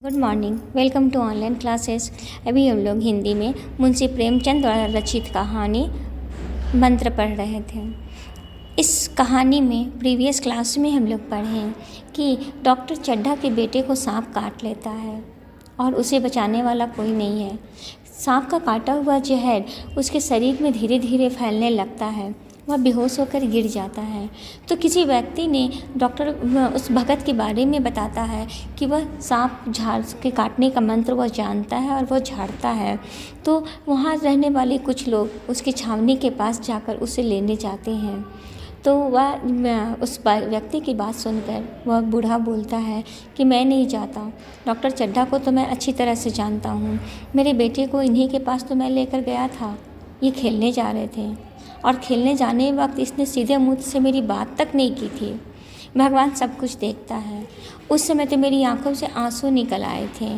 Good morning, welcome to online classes. अभी हम लोग हिंदी में मुंशी प्रेमचंद द्वारा रचित कहानी मंत्र पढ़ रहे थे। इस कहानी में प्रीवियस क्लास में हम लोग पढ़े कि डॉक्टर चड्ढा के बेटे को सांप काट लेता है और उसे बचाने वाला कोई नहीं है। सांप का काटा हुआ जहर उसके शरीर में धीरे धीरे फैलने लगता है, वह बेहोश होकर गिर जाता है। तो किसी व्यक्ति ने डॉक्टर उस भगत के बारे में बताता है कि वह सांप झाड़ के काटने का मंत्र वह जानता है और वह झाड़ता है। तो वहाँ रहने वाले कुछ लोग उसकी छावनी के पास जाकर उसे लेने जाते हैं। तो वह उस व्यक्ति की बात सुनकर वह बूढ़ा बोलता है कि मैं नहीं जाता, डॉक्टर चड्ढा को तो मैं अच्छी तरह से जानता हूँ। मेरे बेटे को इन्हीं के पास तो मैं लेकर गया था, ये खेलने जा रहे थे और खेलने जाने वक्त इसने सीधे मुंह से मेरी बात तक नहीं की थी। भगवान सब कुछ देखता है। उस समय तो मेरी आंखों से आंसू निकल आए थे,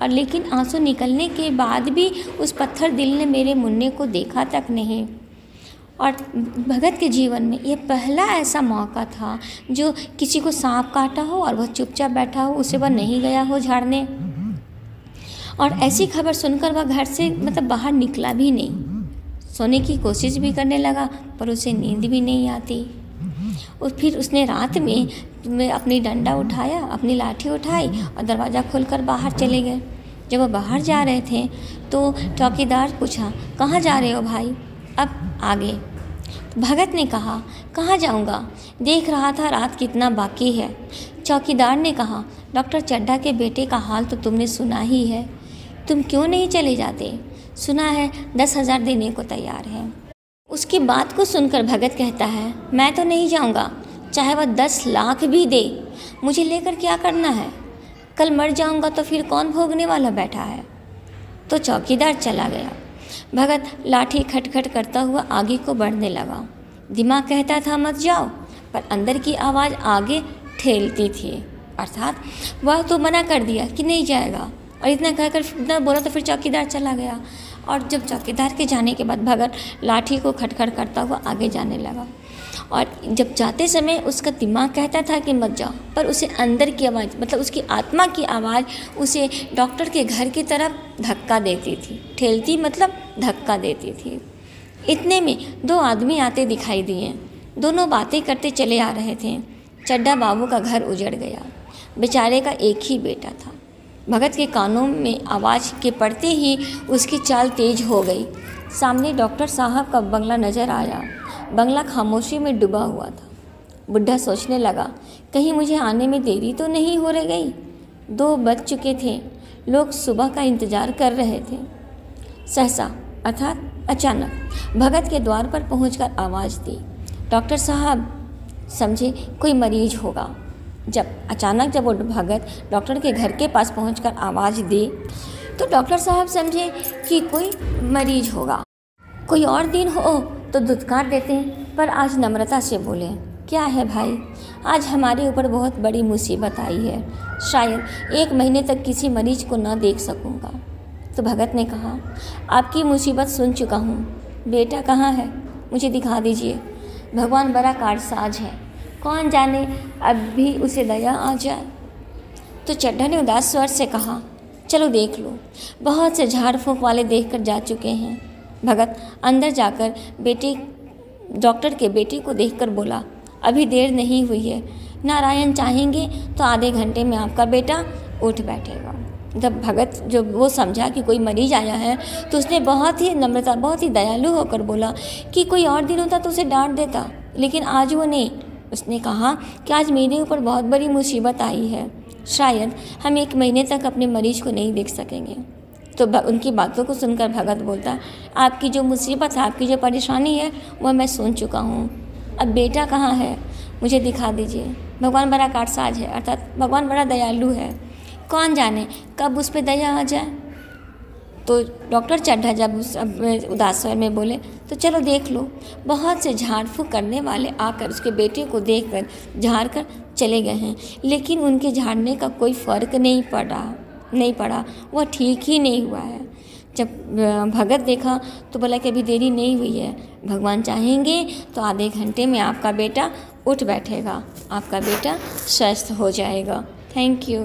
और लेकिन आंसू निकलने के बाद भी उस पत्थर दिल ने मेरे मुन्ने को देखा तक नहीं। और भगत के जीवन में ये पहला ऐसा मौका था जो किसी को सांप काटा हो और वह चुपचाप बैठा हो, उसे वह नहीं गया हो झाड़ने। और ऐसी खबर सुनकर वह घर से बाहर निकला भी नहीं। सोने की कोशिश भी करने लगा पर उसे नींद भी नहीं आती। और फिर उसने रात में अपनी डंडा उठाया, अपनी लाठी उठाई और दरवाज़ा खोलकर बाहर चले गए। जब वो बाहर जा रहे थे तो चौकीदार पूछा, कहाँ जा रहे हो भाई? अब आगे। भगत ने कहा, कहाँ जाऊँगा, देख रहा था रात कितना बाकी है। चौकीदार ने कहा, डॉक्टर चड्ढा के बेटे का हाल तो तुमने सुना ही है, तुम क्यों नहीं चले जाते? सुना है 10,000 देने को तैयार है। उसकी बात को सुनकर भगत कहता है, मैं तो नहीं जाऊंगा, चाहे वह 10 लाख भी दे, मुझे लेकर क्या करना है? कल मर जाऊंगा तो फिर कौन भोगने वाला बैठा है? तो चौकीदार चला गया। भगत लाठी खटखट करता हुआ आगे को बढ़ने लगा। दिमाग कहता था मत जाओ, पर अंदर की आवाज़ आगे ठेलती थी, अर्थात वह तो मना कर दिया कि नहीं जाएगा। और इतना कहकर इतना बोला तो फिर चौकीदार चला गया। और जब चौकीदार के जाने के बाद भगत लाठी को खटखट करता हुआ आगे जाने लगा। और जब जाते समय उसका दिमाग कहता था कि मत जाओ, पर उसे अंदर की आवाज़ उसकी आत्मा की आवाज़ उसे डॉक्टर के घर की तरफ धक्का देती थी। ठेलती धक्का देती थी। इतने में 2 आदमी आते दिखाई दिए। दोनों बातें करते चले आ रहे थे। चड्ढा बाबू का घर उजड़ गया। बेचारे का एक ही बेटा था। भगत के कानों में आवाज़ के पड़ते ही उसकी चाल तेज हो गई। सामने डॉक्टर साहब का बंगला नज़र आया। बंगला खामोशी में डूबा हुआ था। बुढ़ा सोचने लगा, कहीं मुझे आने में देरी तो नहीं हो रह गई? 2 बज चुके थे, लोग सुबह का इंतज़ार कर रहे थे। सहसा अर्थात अचानक भगत के द्वार पर पहुंचकर आवाज़ दी। डॉक्टर साहब, समझे कोई मरीज होगा। जब वो भगत डॉक्टर के घर के पास पहुंचकर आवाज़ दी तो डॉक्टर साहब समझे कि कोई मरीज होगा। कोई और दिन हो तो धुतकार देते, पर आज नम्रता से बोले, क्या है भाई, आज हमारे ऊपर बहुत बड़ी मुसीबत आई है, शायद 1 महीने तक किसी मरीज को न देख सकूँगा। तो भगत ने कहा, आपकी मुसीबत सुन चुका हूँ, बेटा कहाँ है, मुझे दिखा दीजिए। भगवान बड़ा कारसाज है, कौन जाने अब भी उसे दया आ जाए। तो चड्ढा ने उदास स्वर से कहा, चलो देख लो, बहुत से झाड़ फूंक वाले देखकर जा चुके हैं। भगत अंदर जाकर डॉक्टर के बेटे को देखकर बोला, अभी देर नहीं हुई है, नारायण चाहेंगे तो आधे घंटे में आपका बेटा उठ बैठेगा। जब भगत वो समझा कि कोई मरीज आया है तो उसने बहुत ही नम्रता, बहुत ही दयालु होकर बोला कि कोई और दिन होता तो उसे डांट देता, लेकिन आज वो नहीं। उसने कहा कि आज मेरे ऊपर बहुत बड़ी मुसीबत आई है, शायद हम 1 महीने तक अपने मरीज को नहीं देख सकेंगे। तो उनकी बातों को सुनकर भगत बोलता, आपकी जो मुसीबत है, आपकी जो परेशानी है, वह मैं सुन चुका हूँ। अब बेटा कहाँ है, मुझे दिखा दीजिए। भगवान बड़ा कारसाज है, अर्थात भगवान बड़ा दयालु है, कौन जाने कब उस पर दया आ जाए। तो डॉक्टर चड्ढा जब उदास स्वर में बोले, तो चलो देख लो। बहुत से झाड़ फूँक करने वाले आकर उसके बेटे को देखकर झाड़ कर चले गए हैं, लेकिन उनके झाड़ने का कोई फ़र्क नहीं पड़ा, वह ठीक ही नहीं हुआ है। जब भगत देखा तो बोला कि अभी देरी नहीं हुई है, भगवान चाहेंगे तो आधे घंटे में आपका बेटा उठ बैठेगा, आपका बेटा स्वस्थ हो जाएगा। Thank you.